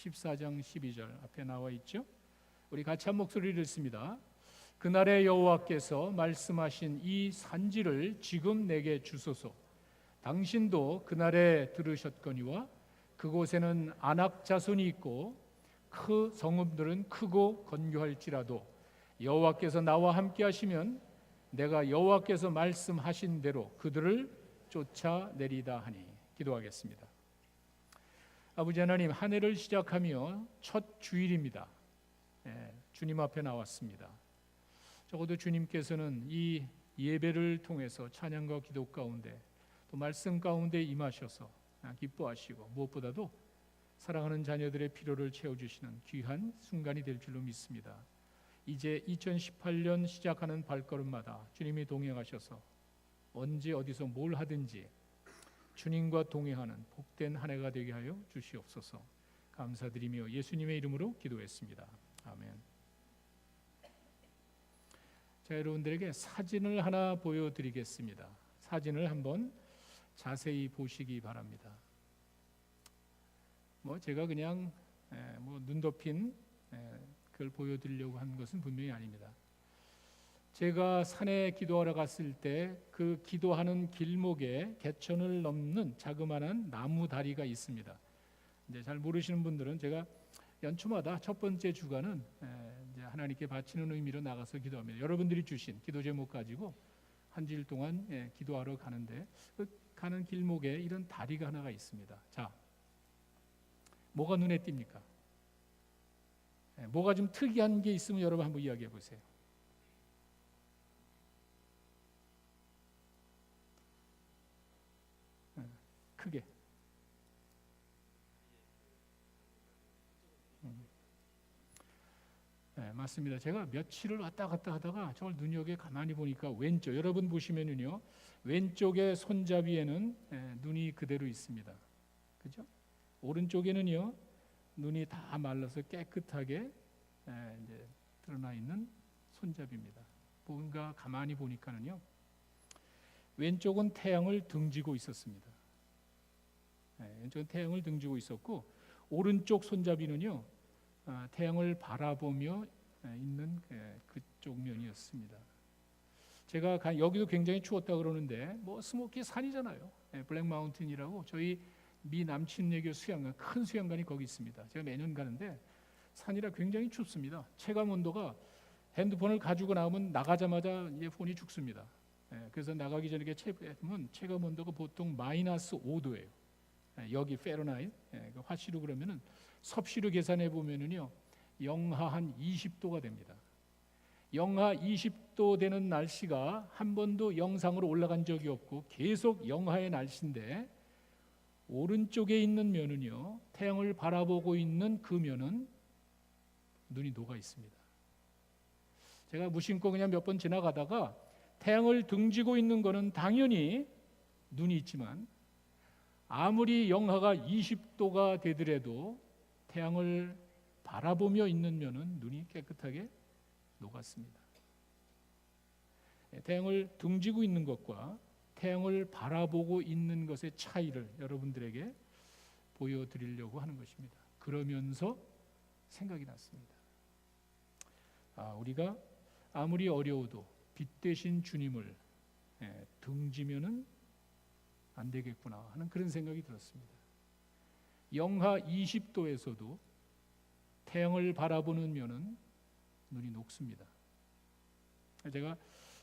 14장 12절 앞에 나와 있죠. 우리 같이 한 목소리를 읽습니다. 그날의 여호와께서 말씀하신 이 산지를 지금 내게 주소서. 당신도 그날에 들으셨거니와 그곳에는 아낙 자손이 있고 그 성읍들은 크고 건교할지라도 여호와께서 나와 함께 하시면 내가 여호와께서 말씀하신 대로 그들을 쫓아내리다 하니. 기도하겠습니다. 아버지 하나님, 한 해를 시작하며 첫 주일입니다. 주님 앞에 나왔습니다. 적어도 주님께서는 이 예배를 통해서 찬양과 기도 가운데 또 말씀 가운데 임하셔서 기뻐하시고 무엇보다도 사랑하는 자녀들의 필요를 채워주시는 귀한 순간이 될 줄로 믿습니다. 이제 2018년 시작하는 발걸음마다 주님이 동행하셔서 언제 어디서 뭘 하든지 주님과 동행하는 복된 한 해가 되게 하여 주시옵소서. 감사드리며 예수님의 이름으로 기도했습니다. 아멘. 자, 여러분들에게 사진을 하나 보여드리겠습니다. 사진을 한번 자세히 보시기 바랍니다. 제가 그냥 눈 덮인 그걸 보여드리려고 한 것은 분명히 아닙니다. 제가 산에 기도하러 갔을 때 그 기도하는 길목에 개천을 넘는 자그마한 나무 다리가 있습니다. 이제 잘 모르시는 분들은 제가 연초마다 첫 번째 주간은 이제 하나님께 바치는 의미로 나가서 기도합니다. 여러분들이 주신 기도 제목 가지고 한 주일 동안 기도하러 가는데 그 가는 길목에 이런 다리가 하나가 있습니다. 자, 뭐가 눈에 띕니까? 뭐가 좀 특이한 게 있으면 여러분 한번 이야기해 보세요. 크게. 네, 맞습니다. 제가 며칠을 왔다 갔다 하다가 저걸 눈여겨 가만히 보니까 왼쪽, 여러분 보시면은요, 왼쪽의 손잡이에는 눈이 그대로 있습니다. 그죠? 오른쪽에는요, 눈이 다 말라서 깨끗하게 이제 드러나 있는 손잡이입니다. 뭔가 가만히 보니까는요, 왼쪽은 태양을 등지고 있었습니다. 왼쪽은 태양을 등지고 있었고, 오른쪽 손잡이는요, 태양을 바라보며 있는 그쪽 면이었습니다. 제가 여기도 굉장히 추웠다 그러는데 스모키 산이잖아요. 블랙 마운틴이라고 저희 미 남친예교 수양관, 큰 수양관이 거기 있습니다. 제가 매년 가는데 산이라 굉장히 춥습니다. 체감 온도가 핸드폰을 가지고 나오면 나가자마자 이제 폰이 죽습니다. 그래서 나가기 전에 체크해보면 체감 온도가 보통 마이너스 5도예요. 여기 페르나이트, 화씨로 그러면은 섭씨로 계산해 보면은요, 영하 한 20도가 됩니다. 영하 20도 되는 날씨가 한 번도 영상으로 올라간 적이 없고 계속 영하의 날씨인데, 오른쪽에 있는 면은요, 태양을 바라보고 있는 그 면은 눈이 녹아 있습니다. 제가 무심코 그냥 몇 번 지나가다가 태양을 등지고 있는 거는 당연히 눈이 있지만 아무리 영하가 20도가 되더라도 태양을 바라보며 있는 면은 눈이 깨끗하게 녹았습니다. 태양을 등지고 있는 것과 태양을 바라보고 있는 것의 차이를 여러분들에게 보여드리려고 하는 것입니다. 그러면서 생각이 났습니다. 우리가 아무리 어려워도 빛 대신 주님을 등지면은 안 되겠구나 하는 그런 생각이 들었습니다. 영하 20도에서도 태양을 바라보는 면은 눈이 녹습니다. 제가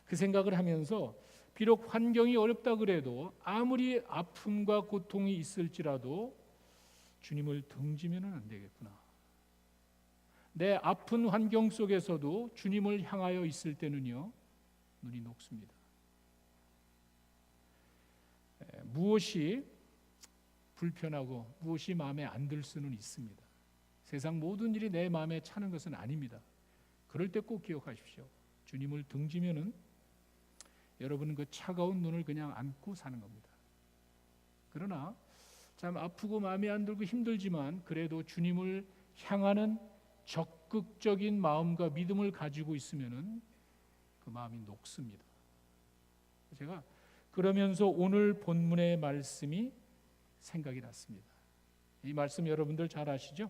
그 생각을 하면서 비록 환경이 어렵다 그래도 아무리 아픔과 고통이 있을지라도 주님을 등지면은 안 되겠구나. 내 아픈 환경 속에서도 주님을 향하여 있을 때는요, 눈이 녹습니다. 무엇이 불편하고 무엇이 마음에 안 들 수는 있습니다. 세상 모든 일이 내 마음에 차는 것은 아닙니다. 그럴 때 꼭 기억하십시오. 주님을 등지면은 여러분은 그 차가운 눈을 그냥 안고 사는 겁니다. 그러나 참 아프고 마음에 안 들고 힘들지만 그래도 주님을 향하는 적극적인 마음과 믿음을 가지고 있으면은 그 마음이 녹습니다. 제가 그러면서 오늘 본문의 말씀이 생각이 났습니다. 이 말씀 여러분들 잘 아시죠?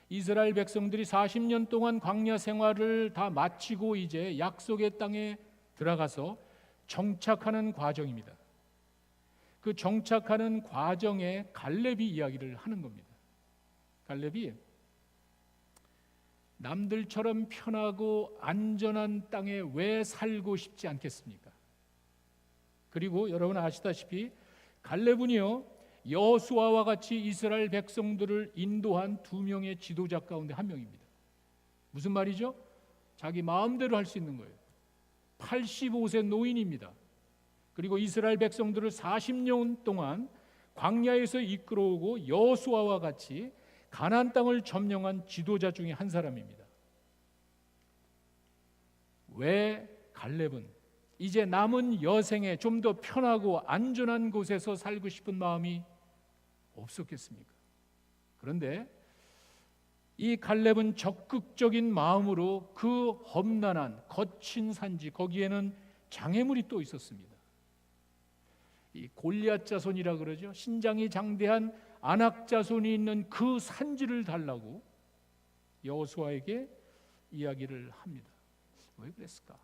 이스라엘 백성들이 40년 동안 광야 생활을 다 마치고 이제 약속의 땅에 들어가서 정착하는 과정입니다. 그 정착하는 과정에 갈렙이 이야기를 하는 겁니다. 갈렙이 남들처럼 편하고 안전한 땅에 왜 살고 싶지 않겠습니까? 그리고 여러분 아시다시피 갈렙은요, 여호수아와 같이 이스라엘 백성들을 인도한 두 명의 지도자 가운데 한 명입니다. 무슨 말이죠? 자기 마음대로 할 수 있는 거예요. 85세 노인입니다. 그리고 이스라엘 백성들을 40년 동안 광야에서 이끌어오고 여호수아와 같이 가나안 땅을 점령한 지도자 중에 한 사람입니다. 왜 갈렙은 이제 남은 여생에 좀 더 편하고 안전한 곳에서 살고 싶은 마음이 없었겠습니까? 그런데 이 갈렙은 적극적인 마음으로 그 험난한 거친 산지, 거기에는 장애물이 또 있었습니다. 이 골리앗 자손이라 그러죠. 신장이 장대한 아낙 자손이 있는 그 산지를 달라고 여호수아에게 이야기를 합니다. 왜 그랬을까?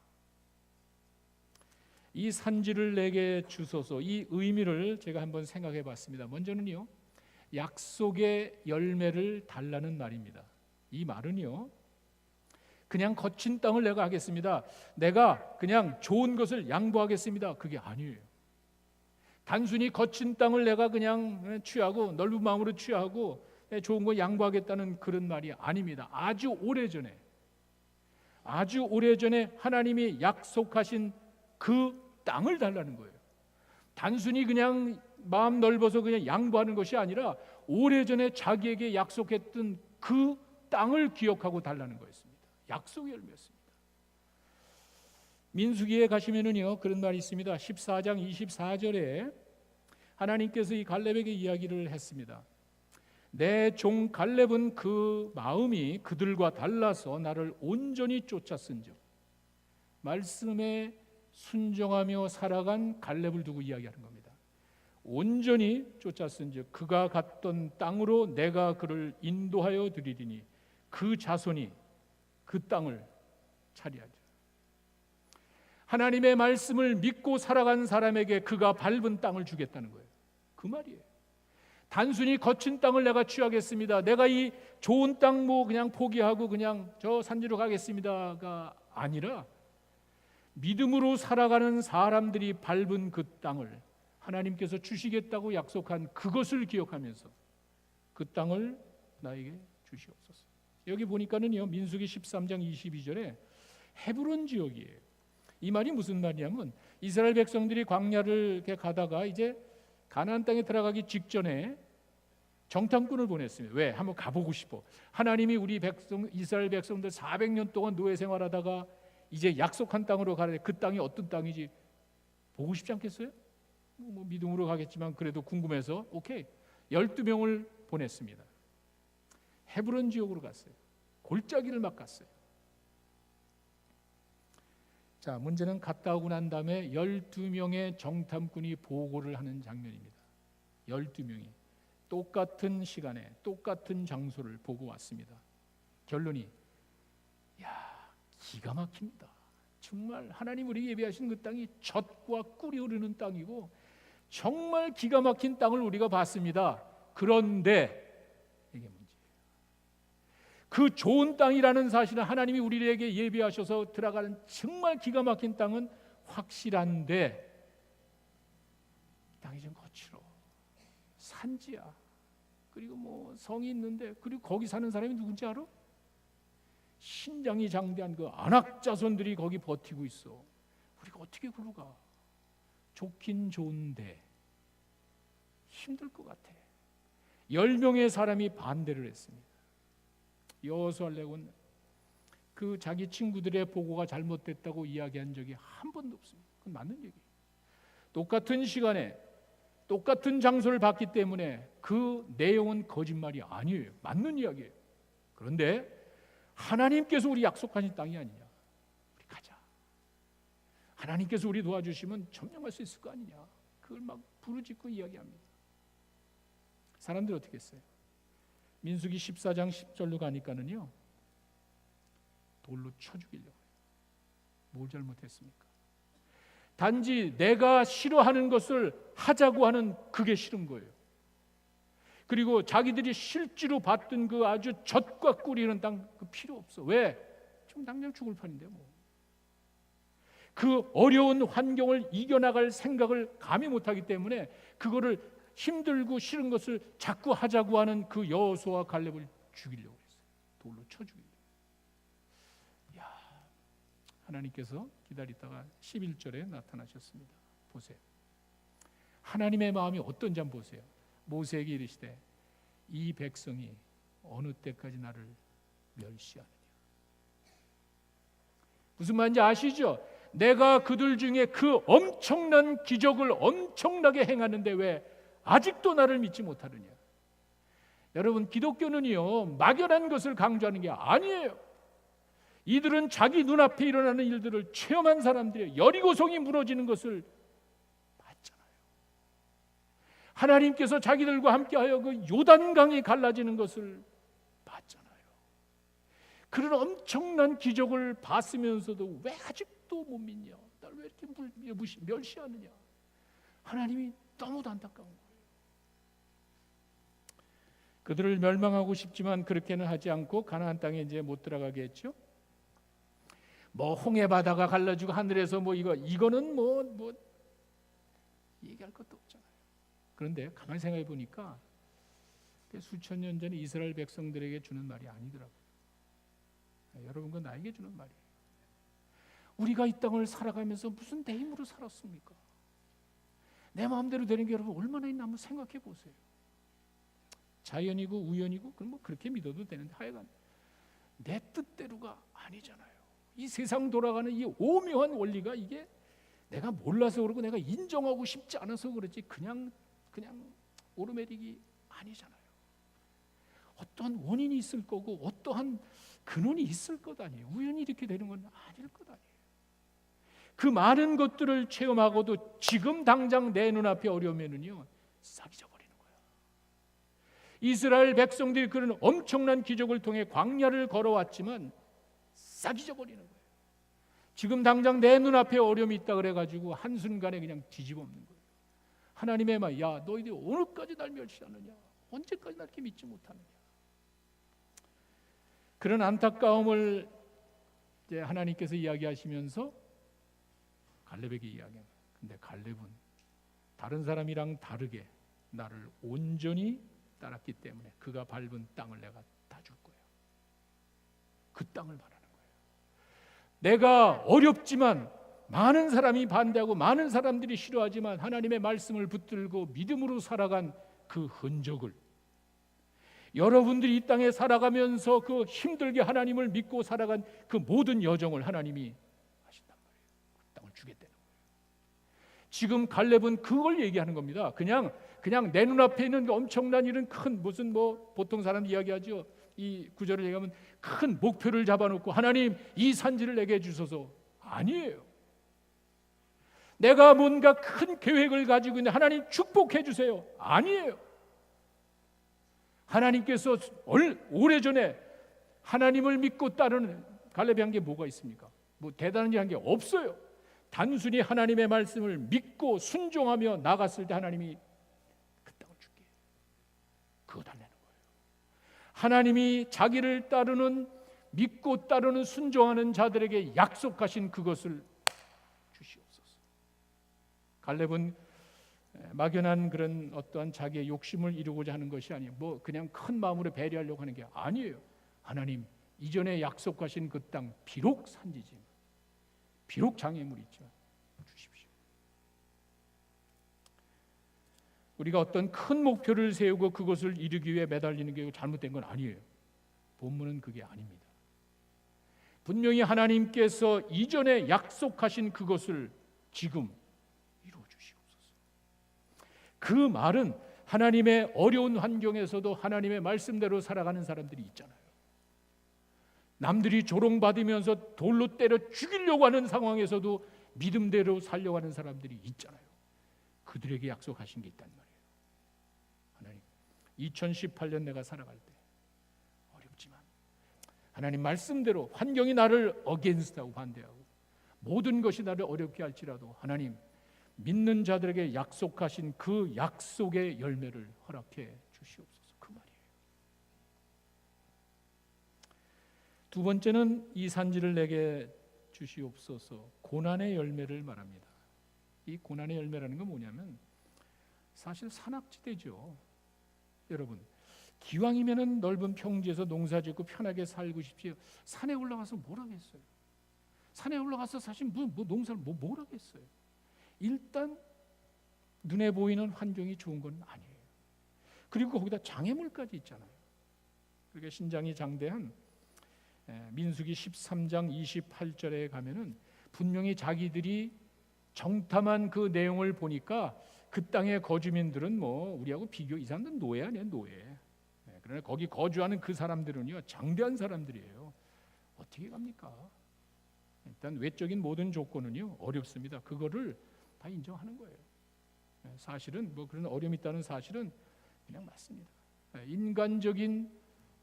이 산지를 내게 주소서, 이 의미를 제가 한번 생각해 봤습니다. 먼저는요, 약속의 열매를 달라는 말입니다. 이 말은요, 그냥 거친 땅을 내가 하겠습니다, 내가 그냥 좋은 것을 양보하겠습니다, 그게 아니에요. 단순히 거친 땅을 내가 그냥 취하고 넓은 마음으로 취하고 좋은 거 양보하겠다는 그런 말이 아닙니다. 아주 오래전에 하나님이 약속하신 그 땅을 달라는 거예요. 단순히 그냥 마음 넓어서 그냥 양보하는 것이 아니라 오래전에 자기에게 약속했던 그 땅을 기억하고 달라는 거였습니다. 약속의 열매였습니다. 민수기에 가시면은요, 그런 말이 있습니다. 14장 24절에 하나님께서 이 갈렙에게 이야기를 했습니다. 내 종 갈렙은 그 마음이 그들과 달라서 나를 온전히 쫓았은즉, 말씀에 순종하며 살아간 갈렙을 두고 이야기하는 겁니다. 온전히 쫓았은즉 그가 갔던 땅으로 내가 그를 인도하여 드리리니 그 자손이 그 땅을 차리하리라. 하나님의 말씀을 믿고 살아간 사람에게 그가 밟은 땅을 주겠다는 거예요. 그 말이에요. 단순히 거친 땅을 내가 취하겠습니다, 내가 이 좋은 땅 뭐 그냥 포기하고 그냥 저 산지로 가겠습니다가 아니라 믿음으로 살아가는 사람들이 밟은 그 땅을 하나님께서 주시겠다고 약속한 그것을 기억하면서 그 땅을 나에게 주시옵소서. 여기 보니까는요, 민수기 13장 22절에 헤브론 지역이에요. 이 말이 무슨 말이냐면 이스라엘 백성들이 광야를 이렇게 가다가 이제 가나안 땅에 들어가기 직전에 정탐꾼을 보냈습니다. 왜? 한번 가보고 싶어. 하나님이 우리 백성, 이스라엘 백성들 400년 동안 노예 생활하다가 이제 약속한 땅으로 가는데 그 땅이 어떤 땅인지 보고 싶지 않겠어요? 뭐 믿음으로 가겠지만 그래도 궁금해서 오케이, 12명을 보냈습니다. 헤브론 지역으로 갔어요. 골짜기를 막 갔어요. 자, 문제는 갔다 오고 난 다음에 12명의 정탐꾼이 보고를 하는 장면입니다. 12명이 똑같은 시간에 똑같은 장소를 보고 왔습니다. 결론이 기가 막힙니다. 정말 하나님 우리 예비하신 그 땅이 젖과 꿀이 흐르는 땅이고 정말 기가 막힌 땅을 우리가 봤습니다. 그런데 이게 문제예요. 그 좋은 땅이라는 사실은 하나님이 우리에게 예비하셔서 들어가는 정말 기가 막힌 땅은 확실한데 땅이 좀 거칠어, 산지야, 그리고 뭐 성이 있는데, 그리고 거기 사는 사람이 누군지 알아? 신장이 장대한 그 아낙 자손들이 거기 버티고 있어. 우리가 어떻게 그로 가? 좋긴 좋은데 힘들 것 같아. 10명의 사람이 반대를 했습니다. 여호수아는 그 자기 친구들의 보고가 잘못됐다고 이야기한 적이 한 번도 없습니다. 그건 맞는 얘기예요. 똑같은 시간에 똑같은 장소를 봤기 때문에 그 내용은 거짓말이 아니에요. 맞는 이야기예요. 그런데 하나님께서 우리 약속하신 땅이 아니냐, 우리 가자. 하나님께서 우리 도와주시면 점령할 수 있을 거 아니냐, 그걸 막 부르짖고 이야기합니다. 사람들이 어떻게 했어요? 민수기 14장 10절로 가니까는요, 돌로 쳐 죽이려고 해요. 뭘 잘못했습니까? 단지 내가 싫어하는 것을 하자고 하는 그게 싫은 거예요. 그리고 자기들이 실제로 받던 그 아주 젖과 꿀이는 땅 그 필요 없어. 왜? 지금 당장 죽을 판인데 뭐. 그 어려운 환경을 이겨나갈 생각을 감히 못하기 때문에 그거를 힘들고 싫은 것을 자꾸 하자고 하는 그 여호수아와 갈렙을 죽이려고 했어요. 돌로 쳐 죽이려고. 야, 하나님께서 기다리다가 11절에 나타나셨습니다. 보세요. 하나님의 마음이 어떤지 한번 보세요. 모세에게 이르시되 이 백성이 어느 때까지 나를 멸시하느냐. 무슨 말인지 아시죠? 내가 그들 중에 그 엄청난 기적을 엄청나게 행하는데 왜 아직도 나를 믿지 못하느냐. 여러분, 기독교는요 막연한 것을 강조하는 게 아니에요. 이들은 자기 눈앞에 일어나는 일들을 체험한 사람들이에요. 여리고성이 무너지는 것을 봤잖아요. 하나님께서 자기들과 함께하여 그 요단강이 갈라지는 것을 봤잖아요. 그런 엄청난 기적을 봤으면서도 왜 아직도 못 믿냐? 날 왜 이렇게 멸시하느냐? 하나님이 너무도 안타까운 거예요. 그들을 멸망하고 싶지만 그렇게는 하지 않고 가나안 땅에 이제 못 들어가게 했죠. 뭐 홍해 바다가 갈라지고 하늘에서 뭐 이거는 뭐 얘기할 것도 없잖아요. 그런데 가만히 생각해 보니까 수천 년 전에 이스라엘 백성들에게 주는 말이 아니더라고요. 여러분, 그건 나에게 주는 말이에요. 우리가 이 땅을 살아가면서 무슨 내 힘으로 살았습니까? 내 마음대로 되는 게 여러분 얼마나 있나 한번 생각해 보세요. 자연이고 우연이고 그럼 뭐 그렇게 믿어도 되는데 하여간 내 뜻대로가 아니잖아요. 이 세상 돌아가는 이 오묘한 원리가 이게 내가 몰라서 그러고 내가 인정하고 싶지 않아서 그렇지 그냥 오르메딕이 아니잖아요. 어떠한 원인이 있을 거고 어떠한 근원이 있을 것 아니에요. 우연히 이렇게 되는 건 아닐 것 아니에요. 그 많은 것들을 체험하고도 지금 당장 내 눈앞에 어려우면은요 싹이 져버리는 거예요. 이스라엘 백성들이 그런 엄청난 기적을 통해 광야를 걸어왔지만 싹이 져버리는 거예요. 지금 당장 내 눈앞에 어려움이 있다 그래가지고 한순간에 그냥 뒤집어 엎는 거예요. 하나님의 말, 야 너희들이 오늘까지 날 멸시하느냐? 언제까지 날 이렇게 믿지 못하느냐? 그런 안타까움을 이제 하나님께서 이야기하시면서 갈렙에게 이야기합니다. 근데 갈렙은 다른 사람이랑 다르게 나를 온전히 따랐기 때문에 그가 밟은 땅을 내가 다 줄 거예요. 그 땅을 말하는 거예요. 내가 어렵지만 많은 사람이 반대하고 많은 사람들이 싫어하지만 하나님의 말씀을 붙들고 믿음으로 살아간 그 흔적을 여러분들이 이 땅에 살아가면서 그 힘들게 하나님을 믿고 살아간 그 모든 여정을 하나님이 하신단 말이에요. 그 땅을 주겠다는 거예요. 지금 갈렙은 그걸 얘기하는 겁니다. 그냥 내 눈앞에 있는 엄청난 일은 큰 무슨 뭐 보통 사람 이야기하죠. 이 구절을 얘기하면 큰 목표를 잡아놓고 하나님 이 산지를 내게 주소서. 아니에요. 내가 뭔가 큰 계획을 가지고 있는데 하나님 축복해 주세요. 아니에요. 하나님께서 오래전에 하나님을 믿고 따르는 갈렙이 한 게 뭐가 있습니까? 뭐 대단한 일 한 게 없어요. 단순히 하나님의 말씀을 믿고 순종하며 나갔을 때 하나님이 그 땅을 줄게. 그거 달라는 거예요. 하나님이 자기를 따르는 믿고 따르는 순종하는 자들에게 약속하신 그것을 주시옵소서. 갈렙은 막연한 그런 어떠한 자기의 욕심을 이루고자 하는 것이 아니에요. 뭐 그냥 큰 마음으로 배려하려고 하는 게 아니에요. 하나님 이전에 약속하신 그 땅 비록 산지지만 비록 장애물이 있지만 주십시오. 우리가 어떤 큰 목표를 세우고 그것을 이루기 위해 매달리는 게 잘못된 건 아니에요. 본문은 그게 아닙니다. 분명히 하나님께서 이전에 약속하신 그것을 지금 그 말은 하나님의 어려운 환경에서도 하나님의 말씀대로 살아가는 사람들이 있잖아요. 남들이 조롱받으면서 돌로 때려 죽이려고 하는 상황에서도 믿음대로 살려고 하는 사람들이 있잖아요. 그들에게 약속하신 게 있단 말이에요. 하나님, 2018년 내가 살아갈 때 하나님 말씀대로 환경이 나를 어게인스트하고 반대하고 모든 것이 나를 어렵게 할지라도 하나님 믿는 자들에게 약속하신 그 약속의 열매를 허락해 주시옵소서. 그 말이에요. 두 번째는 이 산지를 내게 주시옵소서. 고난의 열매를 말합니다. 이 고난의 열매라는 건 뭐냐면 사실 산악지대죠. 여러분, 기왕이면은 넓은 평지에서 농사짓고 편하게 살고 싶지 산에 올라가서 뭘 하겠어요? 산에 올라가서 사실 농사를 뭘 하겠어요? 일단 눈에 보이는 환경이 좋은 건 아니에요. 그리고 거기다 장애물까지 있잖아요. 그러니까 신장이 장대한 민수기 13장 28절에 가면은 분명히 자기들이 정탐한 그 내용을 보니까 그 땅의 거주민들은 뭐 우리하고 비교, 이 사람들은 노예 아니에요, 노예. 그러나 거기 거주하는 그 사람들은요 장대한 사람들이에요. 어떻게 갑니까? 일단 외적인 모든 조건은요 어렵습니다. 그거를 다 인정하는 거예요. 사실은 뭐 그런 어려움이 있다는 사실은 그냥 맞습니다. 인간적인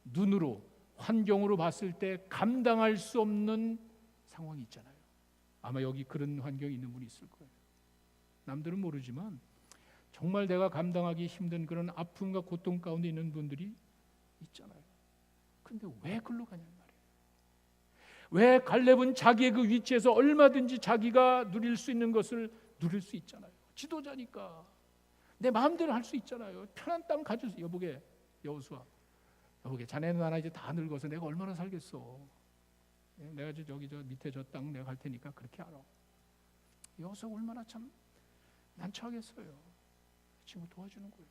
눈으로 환경으로 봤을 때 감당할 수 없는 상황이 있잖아요. 아마 여기 그런 환경이 있는 분이 있을 거예요. 남들은 모르지만 정말 내가 감당하기 힘든 그런 아픔과 고통 가운데 있는 분들이 있잖아요. 근데 왜 글로 가냐는 말이에요. 왜 갈렙은 자기의 그 위치에서 얼마든지 자기가 누릴 수 있는 것을 누릴 수 있잖아요. 지도자니까 내 마음대로 할 수 있잖아요. 편한 땅 가져서 여보게 여호수아, 여보게 자네는 나나 이제 다 늙어서 내가 얼마나 살겠어. 내가 저기 저 밑에 저 땅 내가 갈 테니까 그렇게 알아. 여호수아 얼마나 참 난처하겠어요. 친구 도와주는 거예요.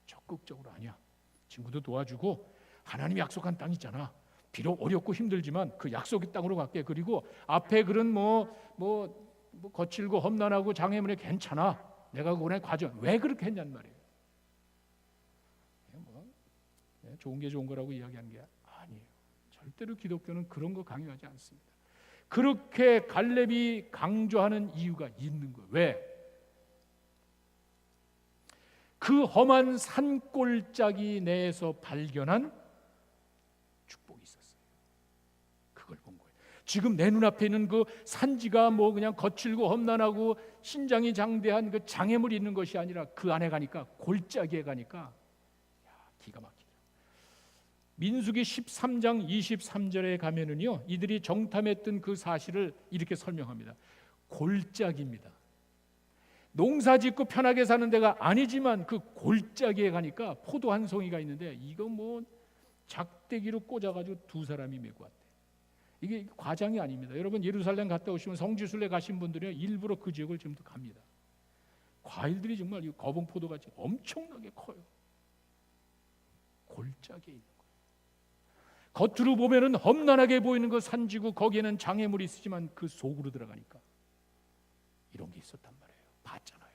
적극적으로 아니야. 친구도 도와주고 하나님이 약속한 땅 있잖아. 비록 어렵고 힘들지만 그 약속의 땅으로 갈게. 그리고 앞에 그런 거칠고 험난하고 장애물에 괜찮아. 내가 그거에 과정 왜 그렇게 했냔 말이에요. 좋은 게 좋은 거라고 이야기하는 게 아니에요. 절대로 기독교는 그런 거 강요하지 않습니다. 그렇게 갈렙이 강조하는 이유가 있는 거예요. 왜? 그 험한 산골짜기 내에서 발견한 축복이 있었어요. 그걸 본 거예요. 지금 내 눈앞에 있는 그 산지가 뭐 그냥 거칠고 험난하고 신장이 장대한 그 장애물이 있는 것이 아니라 그 안에 가니까 골짜기에 가니까 기가 막히죠. 민수기 13장 23절에 가면은요, 이들이 정탐했던 그 사실을 이렇게 설명합니다. 골짜기입니다. 농사짓고 편하게 사는 데가 아니지만 그 골짜기에 가니까 포도 한 송이가 있는데 이거 뭐 작대기로 꽂아가지고 두 사람이 메고 왔대. 이게 과장이 아닙니다. 여러분 예루살렘 갔다 오시면 성지순례 가신 분들은 일부러 그 지역을 지금도 갑니다. 과일들이 정말 이 거봉 포도같이 엄청나게 커요. 골짜기에 있는 거예요. 겉으로 보면은 험난하게 보이는 그 산지고 거기에는 장애물이 있지만 그 속으로 들어가니까 이런 게 있었단 말이에요. 봤잖아요.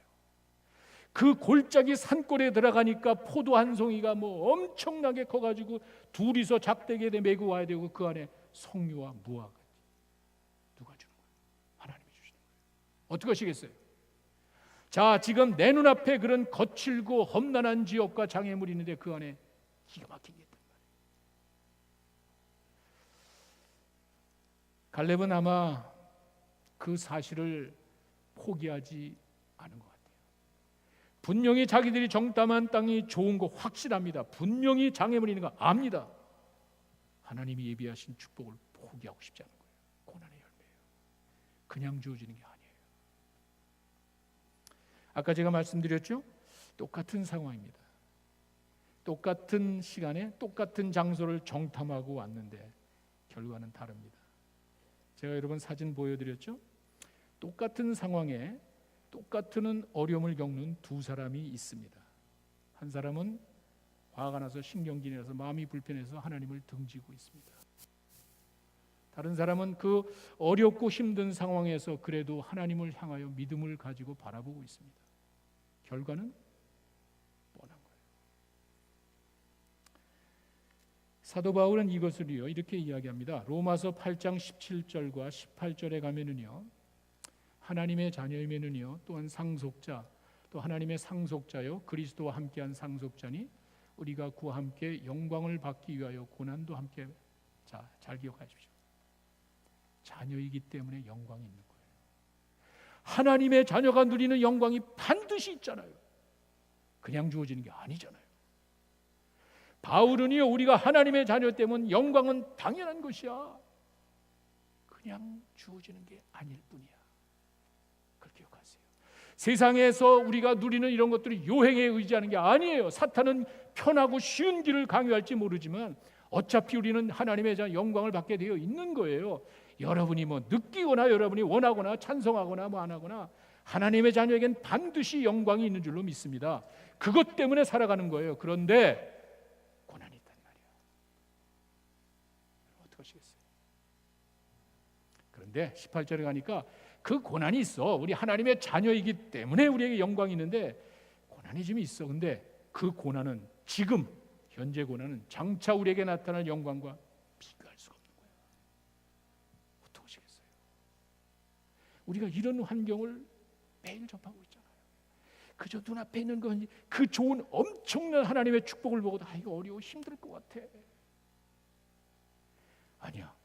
그 골짜기 산골에 들어가니까 포도 한 송이가 뭐 엄청나게 커가지고 둘이서 작대기에 메고 와야 되고 그 안에 석류와 무화과 누가 주는 거예요? 하나님이 주시는 거예요. 어떻게 하시겠어요? 자, 지금 내 눈앞에 그런 거칠고 험난한 지역과 장애물이 있는데 그 안에 기가 막힌 게 있단 말이에요. 갈렙은 아마 그 사실을 포기하지 않은 것 같아요. 분명히 자기들이 정탐한 땅이 좋은 거 확실합니다. 분명히 장애물이 있는 거 압니다. 하나님이 예비하신 축복을 포기하고 싶지 않은 거예요. 고난의 열매예요. 그냥 주어지는 게 아니에요. 아까 제가 말씀드렸죠? 똑같은 상황입니다. 똑같은 시간에 똑같은 장소를 정탐하고 왔는데 결과는 다릅니다. 제가 여러분 사진 보여드렸죠? 똑같은 상황에 똑같은 어려움을 겪는 두 사람이 있습니다. 한 사람은 화가 나서 신경질이 나서 마음이 불편해서 하나님을 등지고 있습니다. 다른 사람은 그 어렵고 힘든 상황에서 그래도 하나님을 향하여 믿음을 가지고 바라보고 있습니다. 결과는 뻔한 거예요. 사도 바울은 이것을요 이렇게 이야기합니다. 로마서 8장 17절과 18절에 가면은요, 하나님의 자녀이면은요 또한 상속자, 또 하나님의 상속자요 그리스도와 함께한 상속자니 우리가 그와 함께 영광을 받기 위하여 고난도 함께 자, 잘 기억하십시오. 자녀이기 때문에 영광이 있는 거예요. 하나님의 자녀가 누리는 영광이 반드시 있잖아요. 그냥 주어지는 게 아니잖아요. 바울은요, 우리가 하나님의 자녀 때문에 영광은 당연한 것이야. 그냥 주어지는 게 아닐 뿐이야. 그걸 기억하세요. 세상에서 우리가 누리는 이런 것들이 요행에 의지하는 게 아니에요. 사탄은 편하고 쉬운 길을 강요할지 모르지만 어차피 우리는 하나님의 자녀 영광을 받게 되어 있는 거예요. 여러분이 뭐 느끼거나 여러분이 원하거나 찬성하거나 뭐 안 하거나 하나님의 자녀에겐 반드시 영광이 있는 줄로 믿습니다. 그것 때문에 살아가는 거예요. 그런데 고난이 있단 말이야. 어떻게 하시겠어요? 그런데 18절에 가니까 그 고난이 있어. 우리 하나님의 자녀이기 때문에 우리에게 영광이 있는데 고난이 좀 있어. 근데 그 고난은 지금 현재 고난은 장차 우리에게 나타날 영광과 비교할 수가 없는 거예요. 어떻게 하시겠어요? 우리가 이런 환경을 매일 접하고 있잖아요. 그저 눈앞에 있는 건 그 좋은 엄청난 하나님의 축복을 보고도 이거 어려워 힘들 것 같아. 아니야.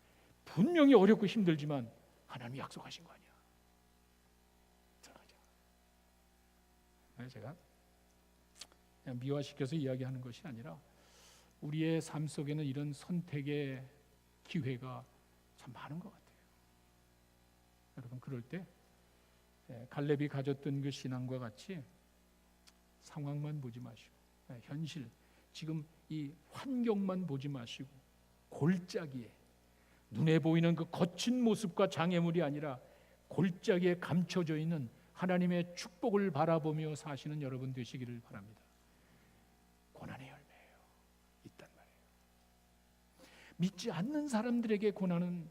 분명히 어렵고 힘들지만 하나님이 약속하신 거 아니야. 들어가자. 제가 그냥 미화시켜서 이야기하는 것이 아니라 우리의 삶 속에는 이런 선택의 기회가 참 많은 것 같아요. 여러분 그럴 때 갈렙이 가졌던 그 신앙과 같이 상황만 보지 마시고 현실 지금 이 환경만 보지 마시고 골짜기에 눈에 보이는 그 거친 모습과 장애물이 아니라 골짜기에 감춰져 있는 하나님의 축복을 바라보며 사시는 여러분 되시기를 바랍니다. 고난의 열매예요. 있단 말이에요. 믿지 않는 사람들에게 고난은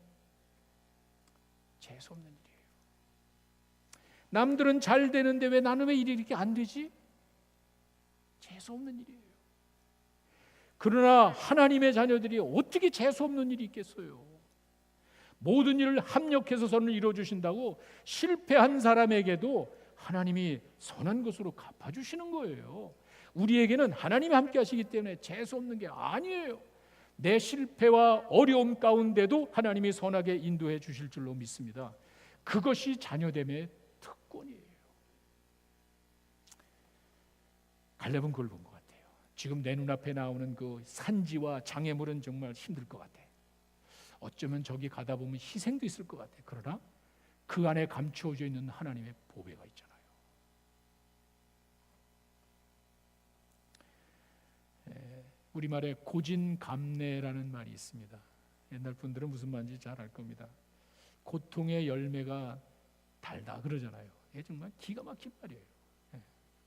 재수 없는 일이에요. 남들은 잘 되는데 왜 나는 왜 일이 이렇게 안 되지? 재수 없는 일이에요. 그러나 하나님의 자녀들이 어떻게 재수 없는 일이 있겠어요? 모든 일을 합력해서 선을 이루어주신다고 실패한 사람에게도 하나님이 선한 것으로 갚아주시는 거예요. 우리에게는 하나님이 함께 하시기 때문에 재수 없는 게 아니에요. 내 실패와 어려움 가운데도 하나님이 선하게 인도해 주실 줄로 믿습니다. 그것이 자녀됨의 특권이에요. 갈렙은 그걸 본 것 같아요. 지금 내 눈앞에 나오는 그 산지와 장애물은 정말 힘들 것 같아. 어쩌면 저기 가다 보면 희생도 있을 것 같아. 그러나 그 안에 감추어져 있는 하나님의 보배가 있잖아요. 우리말에 고진감래라는 말이 있습니다. 옛날 분들은 무슨 말인지 잘 알 겁니다. 고통의 열매가 달다 그러잖아요. 이게 정말 기가 막힌 말이에요.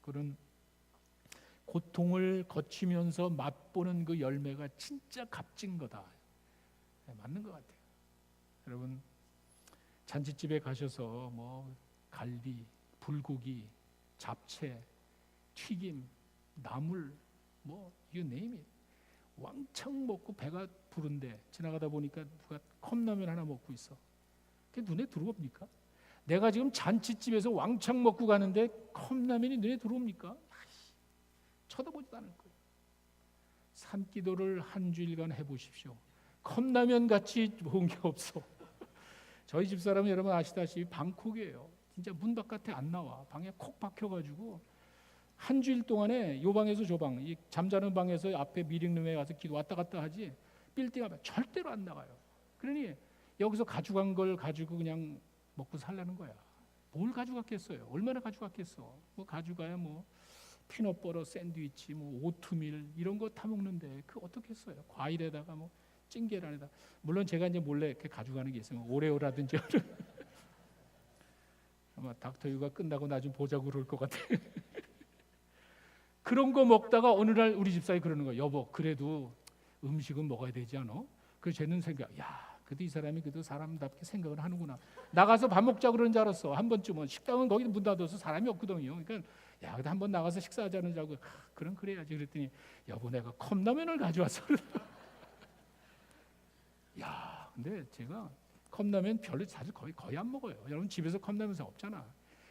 그런 고통을 거치면서 맛보는 그 열매가 진짜 값진 거다. 맞는 것 같아요. 여러분 잔치집에 가셔서 뭐 갈비, 불고기, 잡채, 튀김, 나물 뭐 you name it. 왕창 먹고 배가 부른데 지나가다 보니까 누가 컵라면 하나 먹고 있어. 그게 눈에 들어옵니까? 내가 지금 잔치집에서 왕창 먹고 가는데 컵라면이 눈에 들어옵니까? 쳐다보지도 않을 거예요. 산기도를 한 주일간 해보십시오. 컵라면 같이 좋은 게 없어. 저희 집사람은 여러분 아시다시피 방콕이에요. 진짜 문 바깥에 안 나와. 방에 콕 박혀가지고 한 주일 동안에 요 방에서 저 방, 이 잠자는 방에서 앞에 미링룸에 가서 기도 왔다 갔다 하지 빌딩 앞에 절대로 안 나가요. 그러니 여기서 가져간 걸 가지고 그냥 먹고 살라는 거야. 뭘 가져갔겠어요? 얼마나 가져갔겠어? 뭐 가져가야 뭐 피넛버터 샌드위치, 뭐 오트밀 이런 거 타 먹는데 그 어떻게 했어요? 과일에다가 뭐 찐계란에다. 물론 제가 이제 몰래 이렇게 가져가는 게 있어요. 오레오라든지 아마 닥터유가 끝나고 나 좀 보자고 그럴 것 같아. 그런 거 먹다가 어느 날 우리 집사람이 그러는 거야. 여보, 그래도 음식은 먹어야 되지 않아? 그래서 쟤는 생각, 야, 그래도 이 사람이 그래도 사람답게 생각을 하는구나. 나가서 밥 먹자 그러는 줄 알았어. 한 번쯤은 식당은 거기 문 닫아서 사람이 없거든요. 그러니까 야, 근데 한번 나가서 식사하자는 자고 그럼 그래야지. 그랬더니 여보, 내가 컵라면을 가져왔어. 야, 근데 제가 컵라면 별로 사실 거의 안 먹어요. 여러분 집에서 컵라면 없잖아.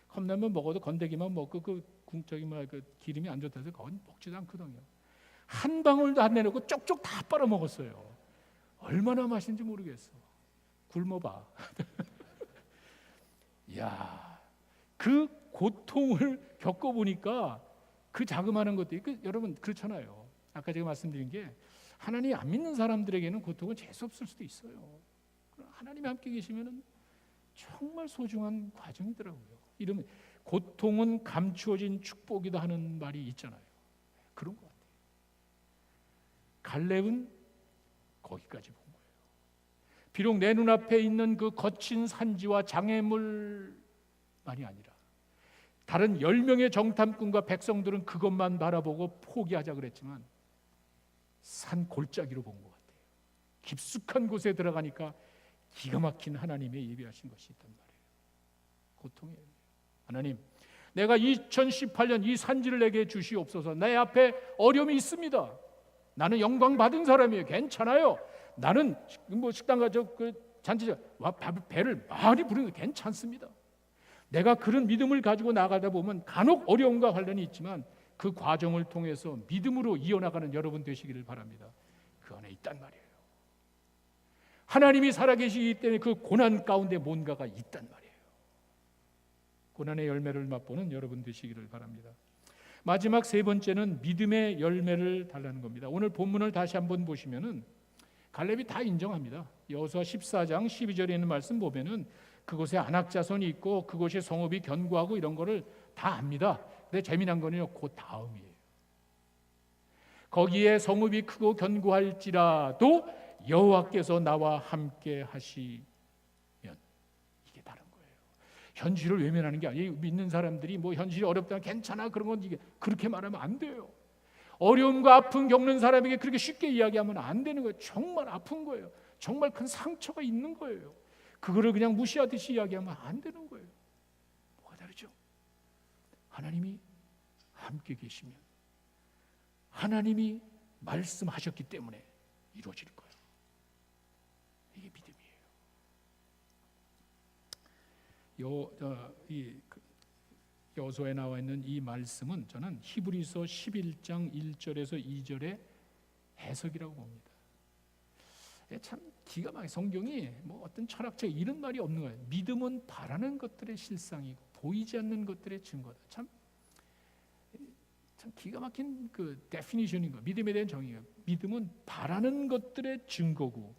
컵라면 먹어도 건더기만 먹고 그 기름이 안 좋다고 해서 거의 먹지도 않거든요. 한 방울도 안 내놓고 쪽쪽 다 빨아 먹었어요. 얼마나 맛있는지 모르겠어. 굶어봐. 야, 그 고통을 겪어보니까 그 자그마한 것들이 여러분 그렇잖아요. 아까 제가 말씀드린 게 하나님 안 믿는 사람들에게는 고통은 재수 없을 수도 있어요. 하나님이 함께 계시면은 정말 소중한 과정이더라고요. 이러면 고통은 감추어진 축복이다 하는 말이 있잖아요. 그런 것 같아요. 갈렙은 거기까지 본 거예요. 비록 내 눈앞에 있는 그 거친 산지와 장애물만이 아니라 다른 10명의 정탐꾼과 백성들은 그것만 바라보고 포기하자 그랬지만 산 골짜기로 본 것 같아요. 깊숙한 곳에 들어가니까 기가 막힌 하나님의 예비하신 것이 있단 말이에요. 고통이에요. 하나님, 내가 2018년 이 산지를 내게 주시옵소서. 내 앞에 어려움이 있습니다. 나는 영광 받은 사람이에요. 괜찮아요. 나는 뭐 식당 가서 그 잔치 배를 많이 부르는 거 괜찮습니다. 내가 그런 믿음을 가지고 나가다 보면 간혹 어려움과 관련이 있지만 그 과정을 통해서 믿음으로 이어나가는 여러분 되시기를 바랍니다. 그 안에 있단 말이에요. 하나님이 살아계시기 때문에 그 고난 가운데 뭔가가 있단 말이에요. 고난의 열매를 맛보는 여러분 되시기를 바랍니다. 마지막 세 번째는 믿음의 열매를 달라는 겁니다. 오늘 본문을 다시 한번 보시면은 갈렙이 다 인정합니다. 여호수아 14장 12절에 있는 말씀 보면은 그곳에 안악자손이 있고 그곳이 성읍이 견고하고 이런 거를 다 압니다. 근데 재미난 거는요, 그 다음이에요. 거기에 성읍이 크고 견고할지라도 여호와께서 나와 함께 하시면, 이게 다른 거예요. 현실을 외면하는 게 아니에요. 믿는 사람들이 뭐 현실이 어렵다 괜찮아 그런 건 이게 그렇게 말하면 안 돼요. 어려움과 아픔 겪는 사람에게 그렇게 쉽게 이야기하면 안 되는 거예요. 정말 아픈 거예요. 정말 큰 상처가 있는 거예요. 그거를 그냥 무시하듯이 이야기하면 안 되는 거예요. 뭐가 다르죠? 하나님이 함께 계시면 하나님이 말씀하셨기 때문에 이루어질 거예요. 이게 믿음이에요. 여호수아에 나와 있는 이 말씀은 저는 히브리서 11장 1절에서 2절의 해석이라고 봅니다. 참 기가 막히게 성경이 뭐 어떤 철학적 이런 말이 없는 거예요. 믿음은 바라는 것들의 실상이고 보이지 않는 것들의 증거다. 참 기가 막힌 그 데피니션인 거예요. 믿음에 대한 정의예요. 믿음은 바라는 것들의 증거고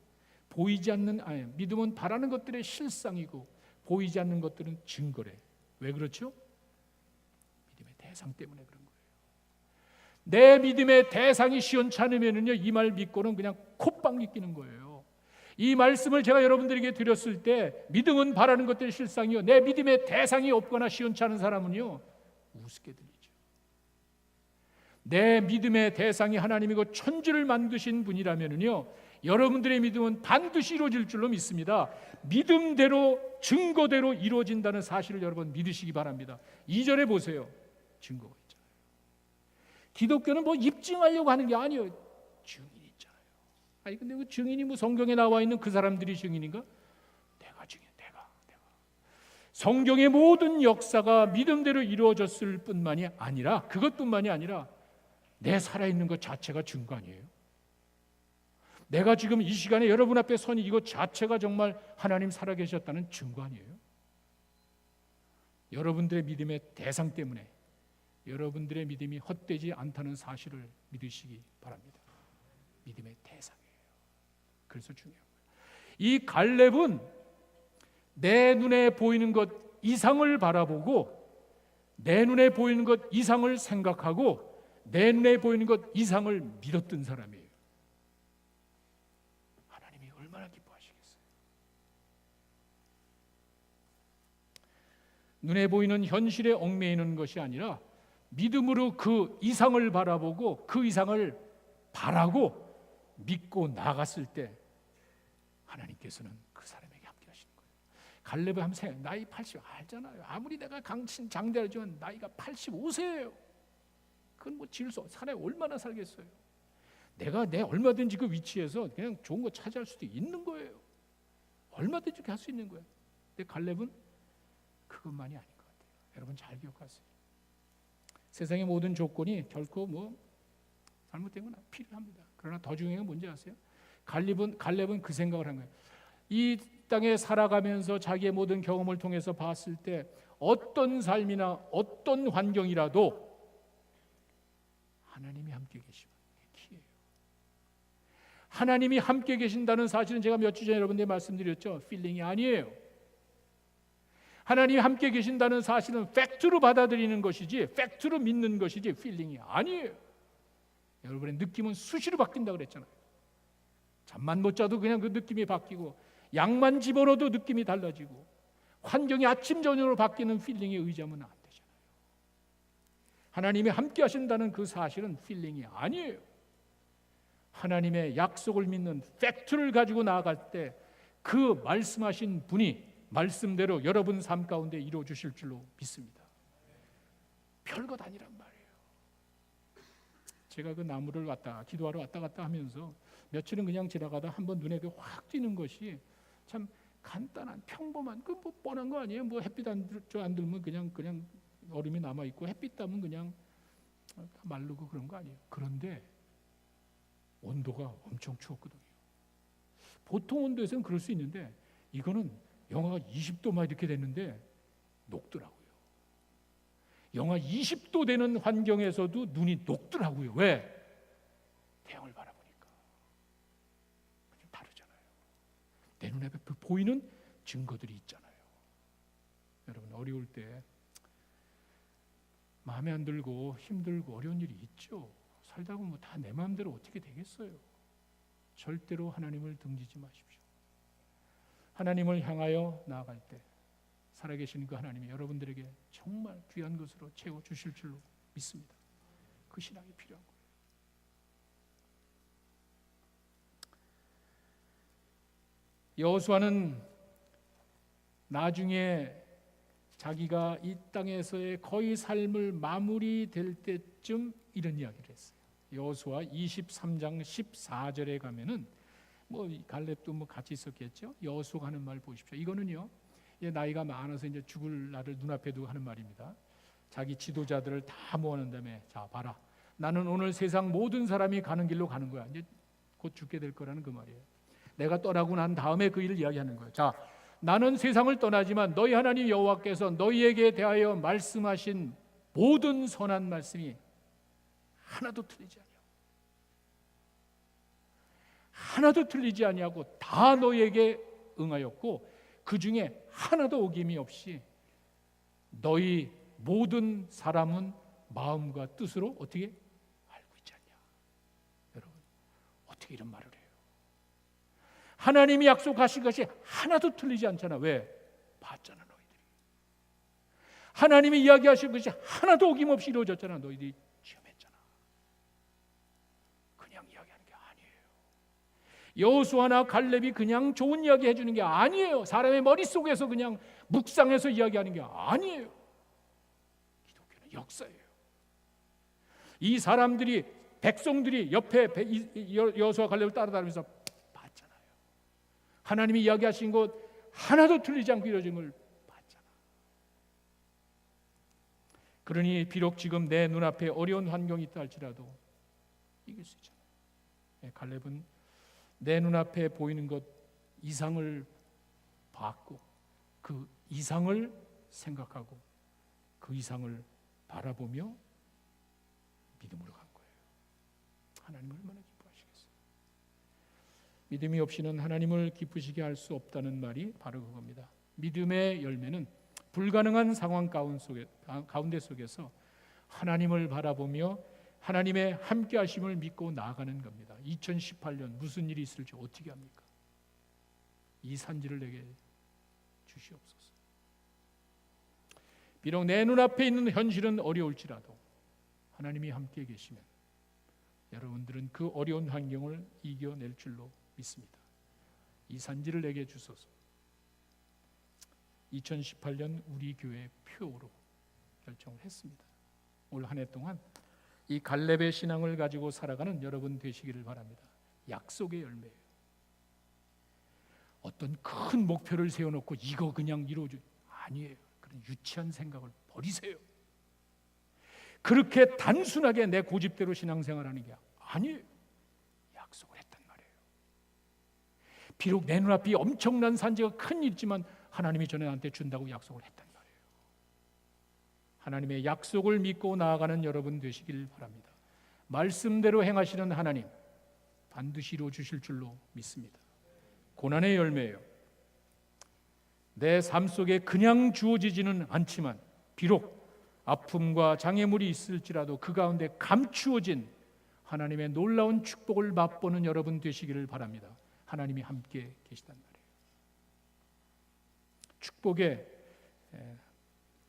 믿음은 바라는 것들의 실상이고 보이지 않는 것들은 증거래. 왜 그렇죠? 믿음의 대상 때문에 그런 거예요. 내 믿음의 대상이 시원찮으면은요, 이 말 믿고는 그냥 콧방귀 끼는 거예요. 이 말씀을 제가 여러분들에게 드렸을 때 믿음은 바라는 것들의 실상이요, 내 믿음의 대상이 없거나 시원찮은 사람은요 우습게 들리죠. 내 믿음의 대상이 하나님이고 천지를 만드신 분이라면은요, 여러분들의 믿음은 반드시 이루어질 줄로 믿습니다. 믿음대로 증거대로 이루어진다는 사실을 여러분 믿으시기 바랍니다. 2절에 보세요. 증거가 있잖아요. 기독교는 뭐 입증하려고 하는 게 아니에요. 증인이 있잖아요. 아니 근데 그 증인이 뭐 성경에 나와 있는 그 사람들이 증인인가? 내가 증인, 내가. 성경의 모든 역사가 믿음대로 이루어졌을 뿐만이 아니라, 그것뿐만이 아니라 내 살아있는 것 자체가 증거 아니에요? 내가 지금 이 시간에 여러분 앞에 서니 이것 자체가 정말 하나님 살아계셨다는 증거 아니에요? 여러분들의 믿음의 대상 때문에 여러분들의 믿음이 헛되지 않다는 사실을 믿으시기 바랍니다. 믿음의 대상이에요. 그래서 중요한 거예요. 이 갈렙은 내 눈에 보이는 것 이상을 바라보고 내 눈에 보이는 것 이상을 생각하고 내 눈에 보이는 것 이상을 믿었던 사람이에요. 하나님이 얼마나 기뻐하시겠어요. 눈에 보이는 현실에 얽매이는 것이 아니라 믿음으로 그 이상을 바라보고 그 이상을 바라고 믿고 나갔을 때 하나님께서는 그 사람에게 함께 하시는 거예요. 갈렙을 한번 생각해. 나이 80 알잖아요. 아무리 내가 강친 장대하지만 나이가 85세예요. 그건 뭐 지을 수 없어. 사람이 얼마나 살겠어요. 내가 얼마든지 그 위치에서 그냥 좋은 거 차지할 수도 있는 거예요. 얼마든지 그렇게 할 수 있는 거예요. 근데 갈렙은 그것만이 아닌 것 같아요. 여러분 잘 기억하세요. 세상의 모든 조건이 결코 뭐 잘못된 건 필요합니다. 그러나 더 중요한 건 뭔지 아세요? 갈렙은 그 생각을 한 거예요. 이 땅에 살아가면서 자기의 모든 경험을 통해서 봤을 때 어떤 삶이나 어떤 환경이라도 하나님이 함께 계시면 키예요. 하나님이 함께 계신다는 사실은 제가 몇 주 전에 여러분들께 말씀드렸죠. 필링이 아니에요. 하나님이 함께 계신다는 사실은 팩트로 받아들이는 것이지, 팩트로 믿는 것이지 필링이 아니에요. 여러분의 느낌은 수시로 바뀐다고 그랬잖아요. 잠만 못 자도 그냥 그 느낌이 바뀌고, 약만 집어넣어도 느낌이 달라지고, 환경이 아침 저녁으로 바뀌는 필링에 의지하면 안 되잖아요. 하나님이 함께 하신다는 그 사실은 필링이 아니에요. 하나님의 약속을 믿는 팩트를 가지고 나아갈 때 그 말씀하신 분이 말씀대로 여러분 삶 가운데 이루어 주실 줄로 믿습니다. 별것 아니란 말이에요. 제가 그 나무를 기도하러 왔다 갔다 하면서 며칠은 그냥 지나가다 한번 눈에 확 띄는 것이 참 간단한 평범한 그 뭐 뻔한 거 아니에요. 뭐 햇빛 안 들면 그냥 얼음이 남아 있고, 햇빛 닿으면 그냥 마르고 그런 거 아니에요. 그런데 온도가 엄청 추웠거든요. 보통 온도에서는 그럴 수 있는데 이거는 영하 20도 막 이렇게 됐는데 녹더라고요. 영하 20도 되는 환경에서도 눈이 녹더라고요. 왜? 태양을 바라보니까. 좀 다르잖아요. 내 눈에 보이는 증거들이 있잖아요. 여러분, 어려울 때 마음에 안 들고 힘들고 어려운 일이 있죠. 살다 보면 다 내 마음대로 어떻게 되겠어요. 절대로 하나님을 등지지 마십시오. 하나님을 향하여 나아갈 때 살아계신 그 하나님이 여러분들에게 정말 귀한 것으로 채워주실 줄로 믿습니다. 그 신앙이 필요한 거예요. 여호수아는 나중에 자기가 이 땅에서의 거의 삶을 마무리될 때쯤 이런 이야기를 했어요. 여호수아 23장 14절에 가면은 뭐 갈렙도 뭐 같이 있었겠죠. 여호수아가 하는 말 보십시오. 이거는요, 나이가 많아서 이제 죽을 날을 눈앞에 두고 하는 말입니다. 자기 지도자들을 다 모아놓은 다음에, 자 봐라, 나는 오늘 세상 모든 사람이 가는 길로 가는 거야. 이제 곧 죽게 될 거라는 그 말이에요. 내가 떠나고 난 다음에 그 일을 이야기하는 거예요. 자, 나는 세상을 떠나지만 너희 하나님 여호와께서 너희에게 대하여 말씀하신 모든 선한 말씀이 하나도 틀리지 아니하고, 하나도 틀리지 아니하고 다 너희에게 응하였고, 그 중에 하나도 어김이 없이 너희 모든 사람은 마음과 뜻으로 어떻게 알고 있지 않냐. 여러분, 어떻게 이런 말을 해요? 하나님이 약속하신 것이 하나도 틀리지 않잖아. 왜? 봤잖아, 너희들이. 하나님이 이야기하신 것이 하나도 어김없이 이루어졌잖아. 너희들이 체험했잖아. 그냥 이야기하는 게 아니에요. 여호수아나 갈렙이 그냥 좋은 이야기 해주는 게 아니에요. 사람의 머릿속에서 그냥 묵상해서 이야기하는 게 아니에요. 기독교는 역사예요. 이 사람들이, 백성들이 옆에 여호수아 갈렙을 따라다니면서 봤잖아요. 하나님이 이야기하신 것 하나도 틀리지 않고 이루어진 걸 봤잖아. 그러니 비록 지금 내 눈앞에 어려운 환경이 있다 할지라도 이길 수 있잖아요. 갈렙은 내 눈앞에 보이는 것 이상을 봤고, 그 이상을 생각하고 그 이상을 바라보며 믿음으로 간 거예요. 하나님을 얼마나 기뻐하시겠어요. 믿음이 없이는 하나님을 기쁘시게 할 수 없다는 말이 바로 그겁니다. 믿음의 열매는 불가능한 상황 가운데 속에서 하나님을 바라보며 하나님의 함께 하심을 믿고 나아가는 겁니다. 2018년 무슨 일이 있을지 어떻게 합니까? 이 산지를 내게 주시옵소서. 비록 내 눈앞에 있는 현실은 어려울지라도 하나님이 함께 계시면 여러분들은 그 어려운 환경을 이겨낼 줄로 믿습니다. 이 산지를 내게 주소서. 2018년 우리 교회 표로 결정을 했습니다. 올 한 해 동안 이 갈렙의 신앙을 가지고 살아가는 여러분 되시기를 바랍니다. 약속의 열매예요. 어떤 큰 목표를 세워놓고 이거 그냥 이루어줘, 아니에요. 그런 유치한 생각을 버리세요. 그렇게 단순하게 내 고집대로 신앙생활하는 게 아니에요. 약속을 했단 말이에요. 비록 내 눈앞이 엄청난 산지가 큰 일이지만 하나님이 전에 나한테 준다고 약속을 했단 말이에요. 하나님의 약속을 믿고 나아가는 여러분 되시길 바랍니다. 말씀대로 행하시는 하나님 반드시 이루어 주실 줄로 믿습니다. 고난의 열매예요. 내 삶 속에 그냥 주어지지는 않지만 비록 아픔과 장애물이 있을지라도 그 가운데 감추어진 하나님의 놀라운 축복을 맛보는 여러분 되시기를 바랍니다. 하나님이 함께 계시단 말이에요. 축복의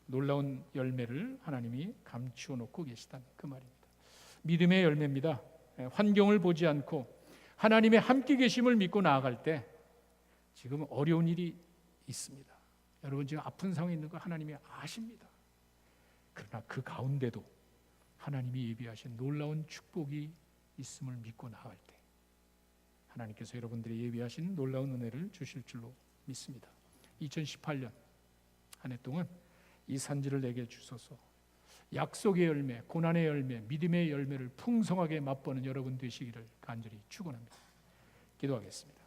놀라운 열매를 하나님이 감추어 놓고 계시다는 그 말입니다. 믿음의 열매입니다. 환경을 보지 않고 하나님의 함께 계심을 믿고 나아갈 때 지금 어려운 일이 있습니다. 여러분 지금 아픈 상황에 있는 거 하나님이 아십니다. 그러나 그 가운데도 하나님이 예비하신 놀라운 축복이 있음을 믿고 나아갈 때 하나님께서 여러분들이 예비하신 놀라운 은혜를 주실 줄로 믿습니다. 2018년 한 해 동안 이 산지를 내게 주소서. 약속의 열매, 고난의 열매, 믿음의 열매를 풍성하게 맛보는 여러분 되시기를 간절히 축원합니다. 기도하겠습니다.